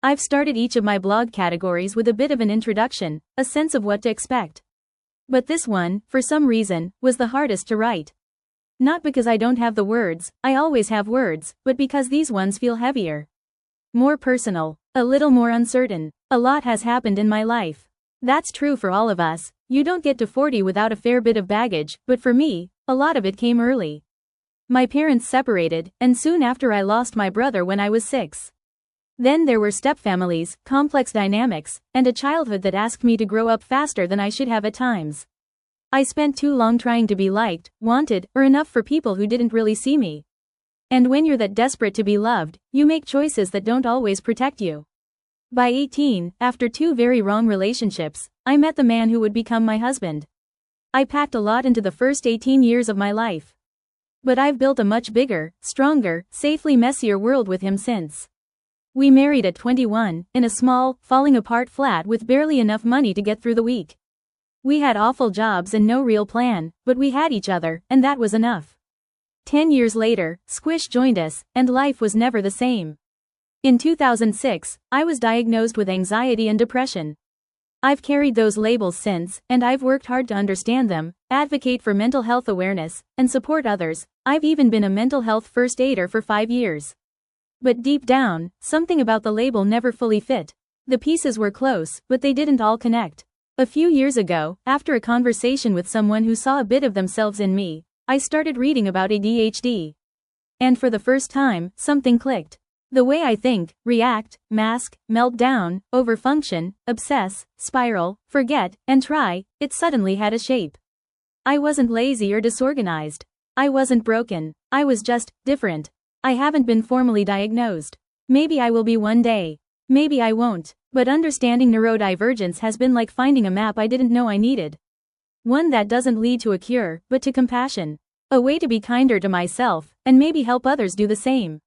I've started each of my blog categories with a bit of an introduction, a sense of what to expect. But this one, for some reason, was the hardest to write. Not because I don't have the words, I always have words, but because these ones feel heavier. More personal, a little more uncertain. A lot has happened in my life. That's true for all of us. You don't get to 40 without a fair bit of baggage, but for me, a lot of it came early. My parents separated, and soon after I lost my brother when I was 6. Then there were stepfamilies, complex dynamics, and a childhood that asked me to grow up faster than I should have at times. I spent too long trying to be liked, wanted, or enough for people who didn't really see me. And when you're that desperate to be loved, you make choices that don't always protect you. By 18, after 2 very wrong relationships, I met the man who would become my husband. I packed a lot into the first 18 years of my life. But I've built a much bigger, stronger, safely messier world with him since. We married at 21, in a small, falling apart flat with barely enough money to get through the week. We had awful jobs and no real plan, but we had each other, and that was enough. 10 years later, Squish joined us, and life was never the same. In 2006, I was diagnosed with anxiety and depression. I've carried those labels since, and I've worked hard to understand them, advocate for mental health awareness, and support others. I've even been a mental health first aider for 5 years. But deep down, something about the label never fully fit. The pieces were close, but they didn't all connect. A few years ago, after a conversation with someone who saw a bit of themselves in me, I started reading about ADHD. And for the first time, something clicked. The way I think, react, mask, melt down, overfunction, obsess, spiral, forget, and try, it suddenly had a shape. I wasn't lazy or disorganized. I wasn't broken. I was just different. I haven't been formally diagnosed. Maybe I will be one day. Maybe I won't. But understanding neurodivergence has been like finding a map I didn't know I needed. One that doesn't lead to a cure, but to compassion. A way to be kinder to myself, and maybe help others do the same.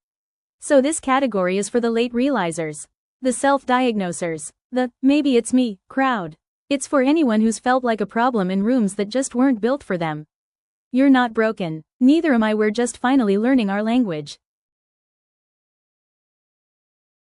So this category is for the late realizers. The self-diagnosers. The, maybe it's me, crowd. It's for anyone who's felt like a problem in rooms that just weren't built for them. You're not broken. Neither am I. We're just finally learning our language.